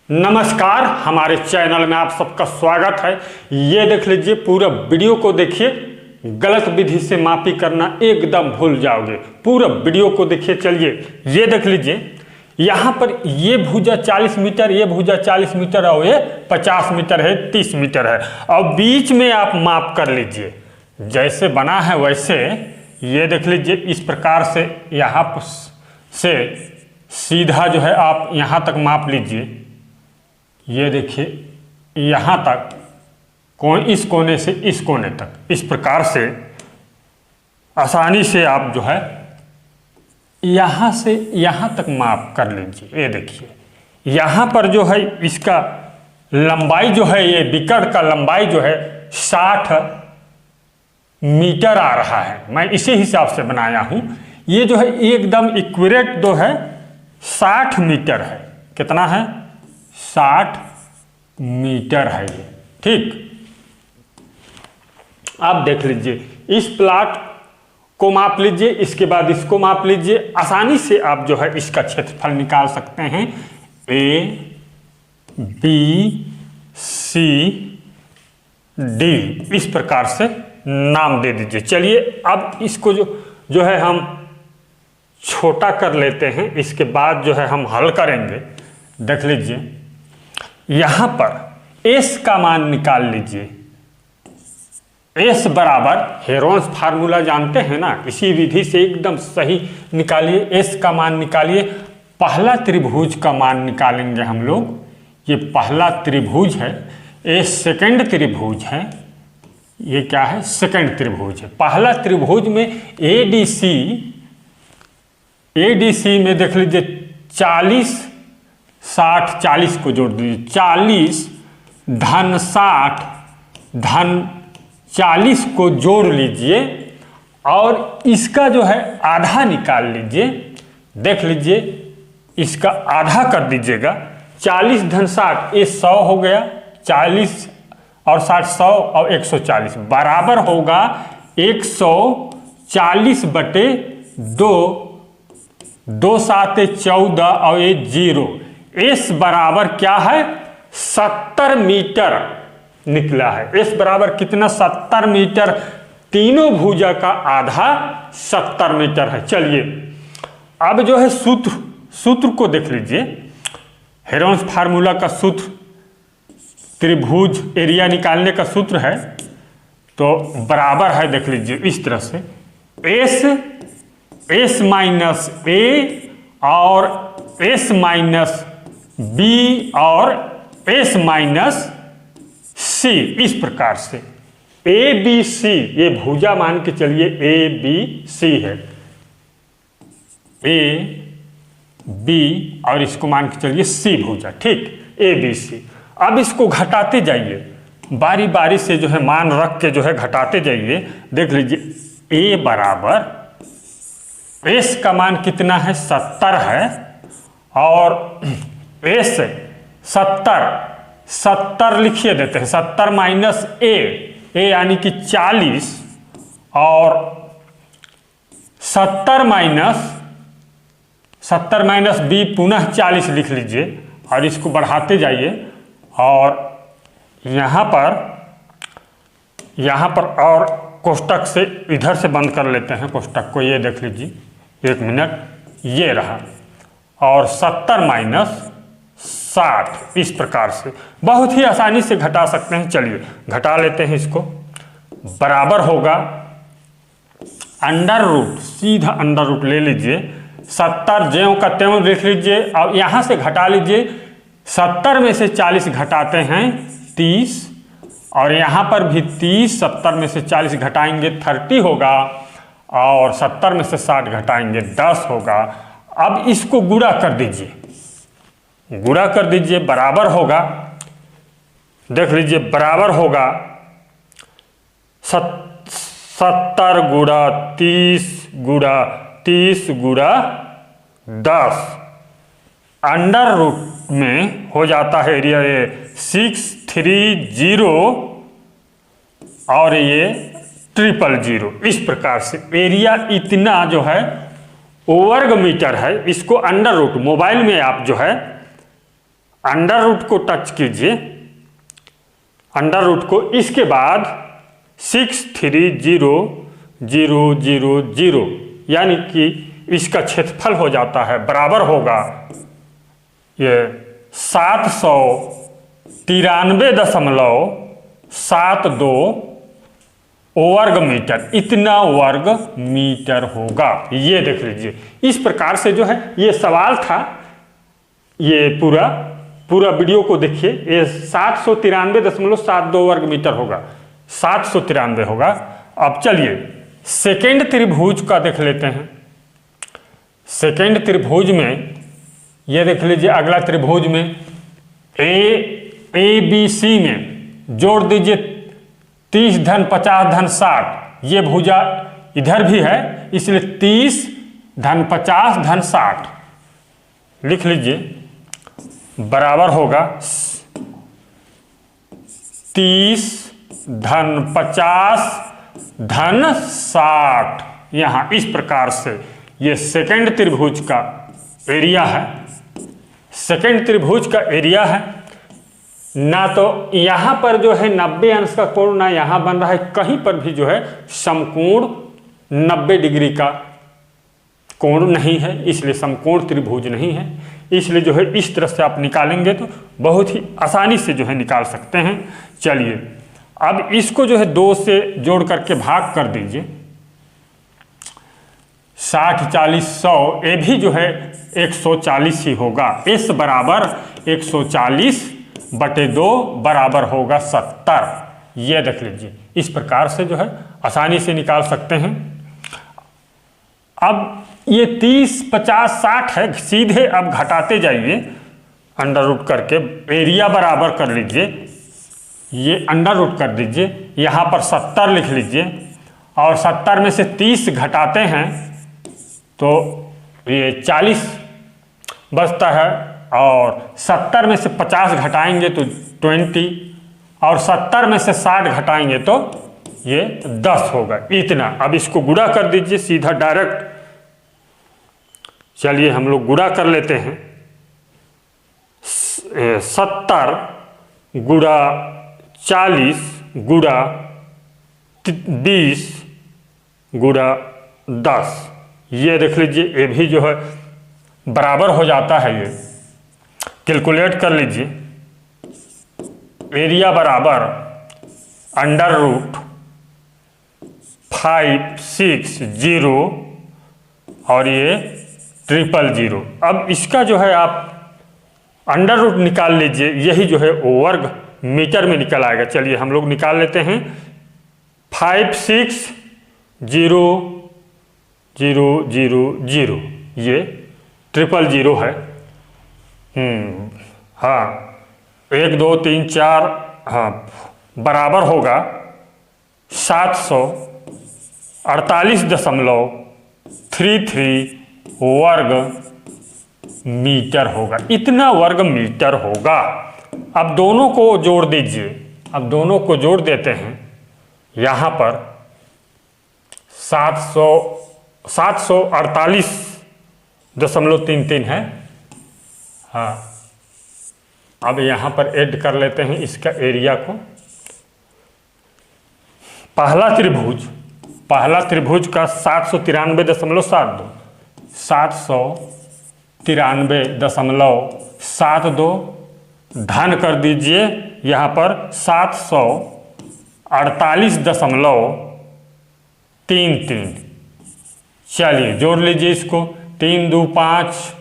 नमस्कार, हमारे चैनल में आप सबका स्वागत है। ये देख लीजिए, पूरा वीडियो को देखिए। गलत विधि से मापी करना एकदम भूल जाओगे। पूरा वीडियो को देखिए। चलिए ये देख लीजिए, यहाँ पर ये भुजा 40 मीटर, ये भुजा 40 मीटर और ये 50 मीटर है, 30 मीटर है। और बीच में आप माप कर लीजिए, जैसे बना है वैसे। ये देख लीजिए, इस प्रकार से यहाँ से सीधा जो है आप यहाँ तक माप लीजिए। ये देखिए, यहाँ तक इस कोने से इस कोने तक, इस प्रकार से आसानी से आप जो है यहाँ से यहाँ तक माप कर लीजिए। ये देखिए, यहाँ पर जो है इसका लंबाई जो है, ये बिकट का लंबाई जो है 60 मीटर आ रहा है। मैं इसी हिसाब से बनाया हूँ। ये जो है एकदम एक्यूरेट जो है 60 मीटर है। कितना है? 60 मीटर है ये। ठीक, आप देख लीजिए, इस प्लाट को माप लीजिए, इसके बाद इसको माप लीजिए। आसानी से आप जो है इसका क्षेत्रफल निकाल सकते हैं। ए बी सी डी, इस प्रकार से नाम दे दीजिए। चलिए अब इसको जो है हम छोटा कर लेते हैं। इसके बाद जो है हम हल करेंगे। देख लीजिए, यहाँ पर एस का मान निकाल लीजिए। एस बराबर हेरोन्स फार्मूला जानते हैं ना, इसी विधि से एकदम सही निकालिए। एस का मान निकालिए। पहला त्रिभुज का मान निकालेंगे हम लोग। ये पहला त्रिभुज है, ये सेकंड त्रिभुज है। ये क्या है? सेकंड त्रिभुज है। पहला त्रिभुज में एडीसी में देख लीजिए 40 60 40 को जोड़ दीजिए। 40 धन 60 धन 40 को जोड़ लीजिए और इसका जो है आधा निकाल लीजिए। देख लीजिए, इसका आधा कर दीजिएगा। 40 धन 60, ये 100 हो गया। 40 और 60 100 और 140 बराबर होगा 140 बटे 2। 2 7 14 और ये 0। एस बराबर क्या है? 70 मीटर निकला है। एस बराबर कितना? 70 मीटर। तीनों भुजा का आधा 70 मीटर है। चलिए अब जो है सूत्र को देख लीजिए। हेरोन्स फार्मूला का सूत्र, त्रिभुज एरिया निकालने का सूत्र है, तो बराबर है। देख लीजिए इस तरह से, एस माइनस ए और एस माइनस बी और एस माइनस सी, इस प्रकार से ए बी सी। ये भुजा मान के चलिए ए बी सी है। ए बी और इसको मान के चलिए सी भुजा। ठीक, ए बी सी। अब इसको घटाते जाइए, बारी बारी से जो है मान रख के जो है घटाते जाइए। देख लीजिए, ए बराबर एस का मान कितना है? 70 है। और एस 70 लिखिए देते हैं। 70 माइनस ए यानी कि 40 और 70 माइनस बी पुनः 40 लिख लीजिए और इसको बढ़ाते जाइए। और यहाँ पर और कोष्टक से इधर से बंद कर लेते हैं कोष्टक को। ये देख लीजिए, 1 मिनट, ये रहा। और 70 माइनस 60, इस प्रकार से बहुत ही आसानी से घटा सकते हैं। चलिए घटा लेते हैं इसको। बराबर होगा अंडर रूट, सीधा अंडर रूट ले लीजिए। 70 ज्यों का त्यों लिख लीजिए और यहाँ से घटा लीजिए। 70 में से 40 घटाते हैं 30, और यहाँ पर भी 30। 70 में से 40 घटाएंगे 30 होगा, और 70 में से 60 घटाएंगे 10 होगा। अब इसको गुणा कर दीजिए, गुणा कर दीजिए। बराबर होगा, देख लीजिए, बराबर होगा 70 गुणा 30 गुणा 30 गुणा 10। अंडर रूट में हो जाता है एरिया ये 630 और ये 000। इस प्रकार से एरिया इतना जो है वर्ग मीटर है। इसको अंडर रूट, मोबाइल में आप जो है अंडर रूट को टच कीजिए, अंडर रूट को, इसके बाद 630,000 यानी कि इसका क्षेत्रफल हो जाता है, बराबर होगा ये 793.72 वर्ग मीटर, इतना वर्ग मीटर होगा। ये देख लीजिए, इस प्रकार से जो है ये सवाल था। ये पूरा वीडियो को देखिए, ये 793.72 वर्ग मीटर होगा, 793 होगा। अब चलिए सेकेंड त्रिभुज का देख लेते हैं। सेकेंड त्रिभुज में ये देख लीजिए, अगला त्रिभुज में ABC में जोड़ दीजिए 30 धन 50 धन 60, ये भुजा इधर भी है, इसलिए 30 धन 50 धन 60 लिख लीजिए, बराबर होगा 30 धन 50 धन 60। यहाँ इस प्रकार से ये सेकेंड त्रिभुज का एरिया है, सेकेंड त्रिभुज का एरिया है। ना तो यहाँ पर जो है 90 अंश का कोण, ना यहाँ बन रहा है, कहीं पर भी जो है समकोण 90 डिग्री का कोण नहीं है, इसलिए समकोण त्रिभुज नहीं है। इसलिए जो है इस तरह से आप निकालेंगे तो बहुत ही आसानी से जो है निकाल सकते हैं। चलिए अब इसको जो है 2 से जोड़ करके भाग कर दीजिए, 60 40 100, ये भी जो है 140 ही होगा। S बराबर 140/2 बराबर होगा 70। ये देख लीजिए, इस प्रकार से जो है आसानी से निकाल सकते हैं। अब ये 30 50 60 है, सीधे अब घटाते जाइए अंडर रूट करके, एरिया बराबर कर लीजिए, ये अंडर रूट कर दीजिए, यहाँ पर 70 लिख लीजिए, और 70 में से 30 घटाते हैं तो ये 40 बचता है, और 70 में से 50 घटाएंगे तो 20, और 70 में से 60 घटाएंगे तो ये 10 होगा, इतना। अब इसको गुणा कर दीजिए सीधा डायरेक्ट। चलिए हम लोग गुणा कर लेते हैं, 70 गुणा 40 गुणा 20 गुणा 10, ये देख लीजिए, ये भी जो है बराबर हो जाता है। ये कैलकुलेट कर लीजिए, एरिया बराबर अंडर रूट 560 और ये 000। अब इसका जो है आप अंडर रूट निकाल लीजिए, यही जो है वर्ग मीटर में निकल आएगा। चलिए हम लोग निकाल लेते हैं, 560,000 ये 000 है। हाँ 1 2 3 4, हाँ बराबर होगा 748.33 वर्ग मीटर होगा, इतना वर्ग मीटर होगा। अब दोनों को जोड़ दीजिए, अब दोनों को जोड़ देते हैं, यहाँ पर 748.33 है। हाँ अब यहाँ पर ऐड कर लेते हैं इसका एरिया को। पहला त्रिभुज का 793.72, 793.72 धन कर दीजिए, यहाँ पर 748.33। चलिए जोड़ लीजिए इसको, 3 2 5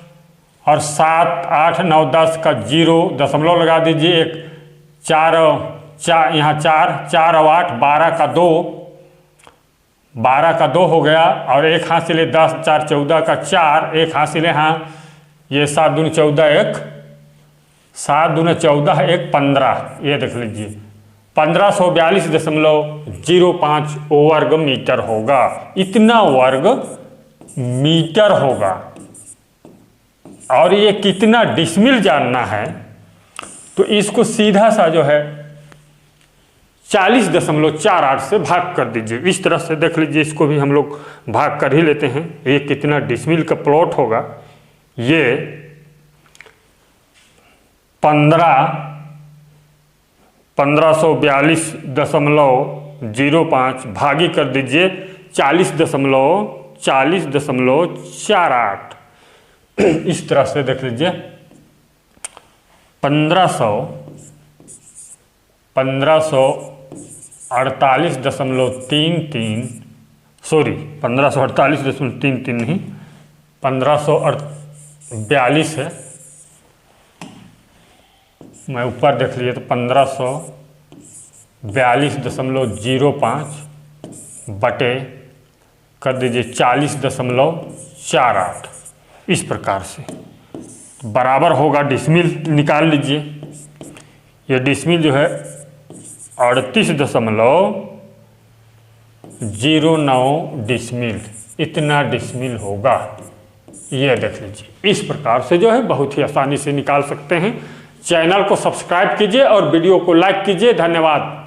और 7 8 9 10 का 0 दशमलव लगा दीजिए, एक 4 यहाँ 4 और 8 12 का 2, 12 का 2 हो गया, और एक हासिले 10 4 14 का 4, एक हासिले, हाँ ये 7 दूनी 14 1, 7 दूनी 14 1 15, ये देख लीजिए 1542.05 वर्ग मीटर होगा, इतना वर्ग मीटर होगा। और ये कितना डिसमिल जानना है तो इसको सीधा सा जो है 40.48 से भाग कर दीजिए। इस तरह से देख लीजिए, इसको भी हम लोग भाग कर ही लेते हैं। ये कितना डिसमिल का प्लॉट होगा, ये 1542.05 भागी कर दीजिए 40.48। इस तरह से देख लीजिए 1548.33 सॉरी 1548.33 नहीं 1542 है। मैं ऊपर देख लीजिए तो 1542.05 बटे कर दीजिए 40.48। इस प्रकार से बराबर होगा, डिसमिल निकाल लीजिए। ये डिसमिल जो है 38.09 डिसमिल, इतना डिसमिल होगा। ये देख लीजिए, इस प्रकार से जो है बहुत ही आसानी से निकाल सकते हैं। चैनल को सब्सक्राइब कीजिए और वीडियो को लाइक कीजिए। धन्यवाद।